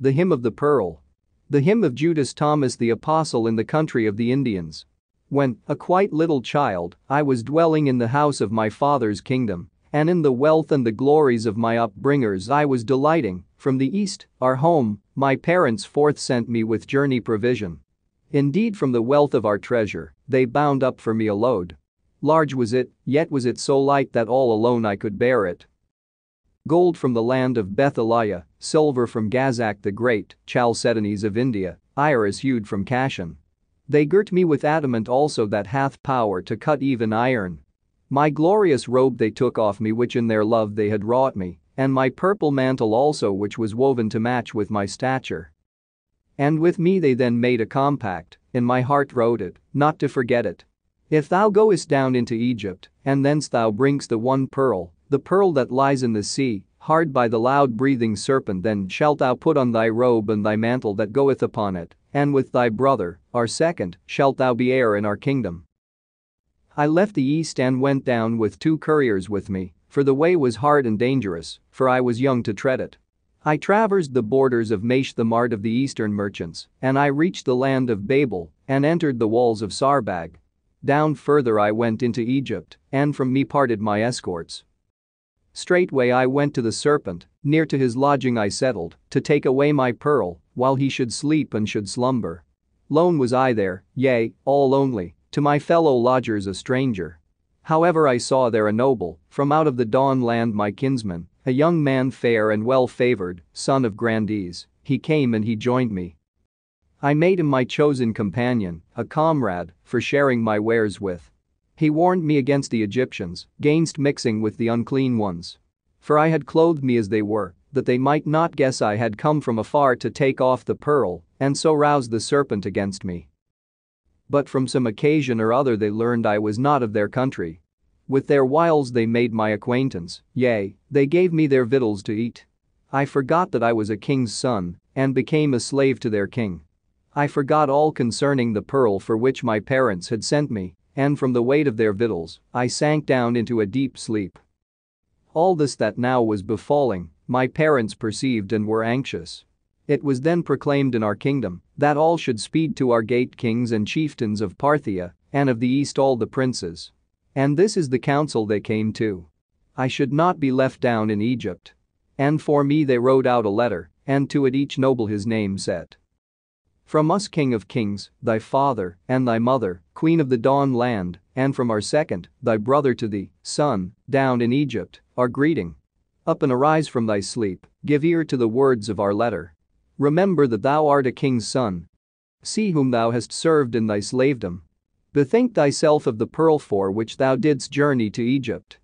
The Hymn of the Pearl. The hymn of Judas Thomas the Apostle in the country of the Indians. When, a quite little child, I was dwelling in the house of my father's kingdom, and in the wealth and the glories of my upbringers I was delighting, from the east, our home, my parents forth sent me with journey provision. Indeed from the wealth of our treasure, they bound up for me a load. Large was it, yet was it so light that all alone I could bear it. Gold from the land of Betheliah, silver from Gazak the great, Chalcedonies of India, iris hewed from Kashan. They girt me with adamant also that hath power to cut even iron. My glorious robe they took off me which in their love they had wrought me, and my purple mantle also which was woven to match with my stature. And with me they then made a compact, in my heart wrote it, not to forget it. If thou goest down into Egypt, and thence thou bringst the one pearl, the pearl that lies in the sea, hard by the loud-breathing serpent, then shalt thou put on thy robe and thy mantle that goeth upon it, and with thy brother, our second, shalt thou be heir in our kingdom. I left the east and went down with 2 couriers with me, for the way was hard and dangerous, for I was young to tread it. I traversed the borders of Mash the mart of the eastern merchants, and I reached the land of Babel, and entered the walls of Sarbag. Down further I went into Egypt, and from me parted my escorts. Straightway I went to the serpent, near to his lodging I settled, to take away my pearl, while he should sleep and should slumber. Lone was I there, yea, all lonely, to my fellow lodgers a stranger. However I saw there a noble, from out of the dawn land my kinsman, a young man fair and well-favored, son of grandees, he came and he joined me. I made him my chosen companion, a comrade, for sharing my wares with. He warned me against the Egyptians, gainst mixing with the unclean ones. For I had clothed me as they were, that they might not guess I had come from afar to take off the pearl, and so rouse the serpent against me. But from some occasion or other they learned I was not of their country. With their wiles they made my acquaintance, yea, they gave me their victuals to eat. I forgot that I was a king's son, and became a slave to their king. I forgot all concerning the pearl for which my parents had sent me, and from the weight of their victuals, I sank down into a deep sleep. All this that now was befalling, my parents perceived and were anxious. It was then proclaimed in our kingdom that all should speed to our gate kings and chieftains of Parthia, and of the east all the princes. And this is the counsel they came to. I should not be left down in Egypt. And for me they wrote out a letter, and to it each noble his name set. From us King of Kings, thy father, and thy mother, Queen of the Dawn land, and from our second, thy brother to thee, son, down in Egypt, our greeting. Up and arise from thy sleep, give ear to the words of our letter. Remember that thou art a king's son. See whom thou hast served in thy slavedom. Bethink thyself of the pearl for which thou didst journey to Egypt.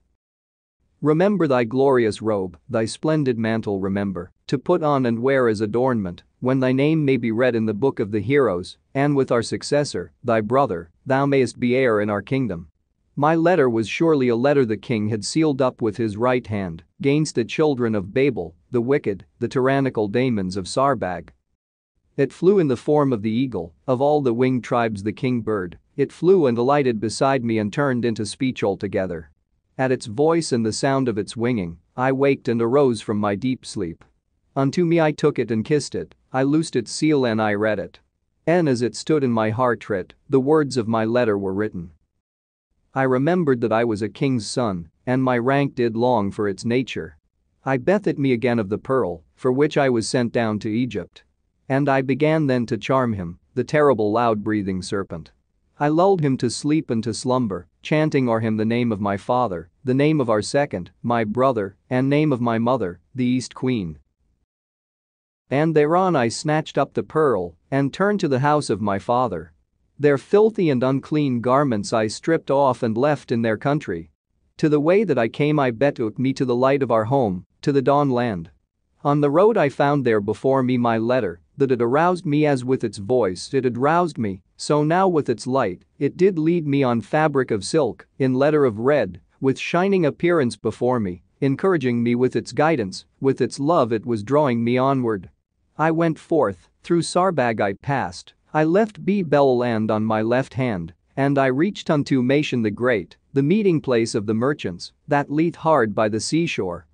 Remember thy glorious robe, thy splendid mantle remember, to put on and wear as adornment, when thy name may be read in the book of the heroes, and with our successor, thy brother, thou mayest be heir in our kingdom. My letter was surely a letter the king had sealed up with his right hand, gainst the children of Babel, the wicked, the tyrannical daemons of Sarbag. It flew in the form of the eagle, of all the winged tribes the king bird, it flew and alighted beside me and turned into speech altogether. At its voice and the sound of its winging, I waked and arose from my deep sleep. Unto me I took it and kissed it, I loosed its seal and I read it. And as it stood in my heart writ, the words of my letter were written. I remembered that I was a king's son, and my rank did long for its nature. I bethought me again of the pearl, for which I was sent down to Egypt. And I began then to charm him, the terrible loud-breathing serpent. I lulled him to sleep and to slumber, chanting o'er him the name of my father, the name of our second, my brother, and name of my mother, the East Queen. And thereon I snatched up the pearl, and turned to the house of my father. Their filthy and unclean garments I stripped off and left in their country. To the way that I came I betook me to the light of our home, to the dawn land. On the road I found there before me my letter, that had aroused me as with its voice it had roused me, so now with its light, it did lead me on fabric of silk, in letter of red, with shining appearance before me, encouraging me with its guidance, with its love it was drawing me onward. I went forth, through Sarbag I passed, I left Bel land on my left hand, and I reached unto Mashan the Great, the meeting place of the merchants, that leath hard by the seashore.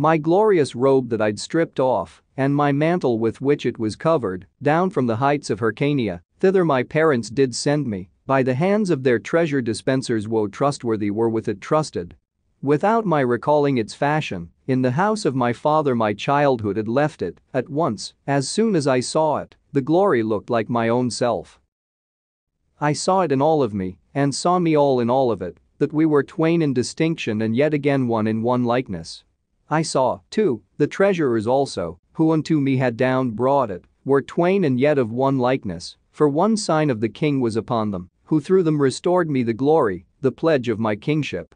My glorious robe that I'd stripped off, and my mantle with which it was covered, down from the heights of Hyrcania, thither my parents did send me, by the hands of their treasure dispensers woe trustworthy were with it trusted. Without my recalling its fashion, in the house of my father my childhood had left it, at once, as soon as I saw it, the glory looked like my own self. I saw it in all of me, and saw me all in all of it, that we were twain in distinction and yet again one in one likeness. I saw, too, the treasurers also, who unto me had down brought it, were twain and yet of one likeness, for one sign of the king was upon them, who through them restored me the glory, the pledge of my kingship.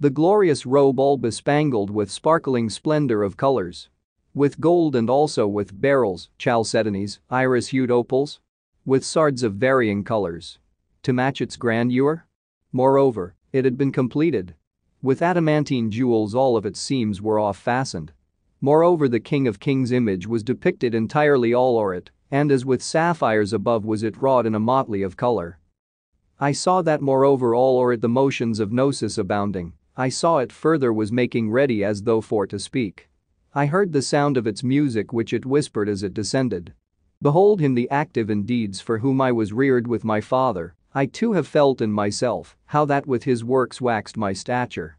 The glorious robe all bespangled with sparkling splendor of colors. With gold and also with beryls, chalcedonies, iris-hued opals. With sards of varying colors. To match its grandeur? Moreover, it had been completed. With adamantine jewels all of its seams were off-fastened. Moreover the King of Kings' image was depicted entirely all o'er it, and as with sapphires above was it wrought in a motley of color. I saw that moreover all o'er it the motions of gnosis abounding, I saw it further was making ready as though for to speak. I heard the sound of its music which it whispered as it descended. Behold him the active in deeds for whom I was reared with my father, I too have felt in myself how that with his works waxed my stature.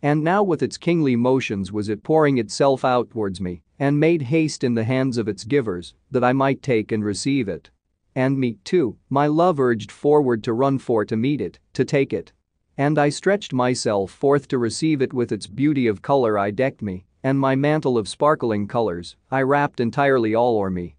And now with its kingly motions was it pouring itself out towards me, and made haste in the hands of its givers, that I might take and receive it. And me, too, my love urged forward to run for to meet it, to take it. And I stretched myself forth to receive it with its beauty of color I decked me, and my mantle of sparkling colors, I wrapped entirely all o'er me.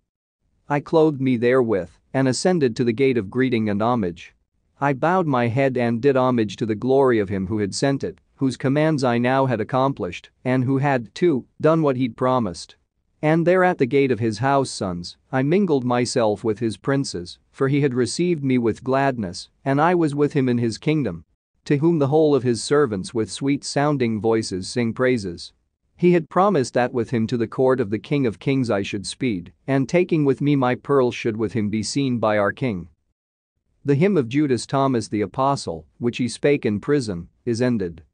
I clothed me therewith, and ascended to the gate of greeting and homage. I bowed my head and did homage to the glory of him who had sent it, whose commands I now had accomplished, and who had, too, done what he'd promised. And there at the gate of his house sons, I mingled myself with his princes, for he had received me with gladness, and I was with him in his kingdom. To whom the whole of his servants with sweet-sounding voices sing praises. He had promised that with him to the court of the King of Kings I should speed, and taking with me my pearl should with him be seen by our king. The hymn of Judas Thomas the Apostle, which he spake in prison, is ended.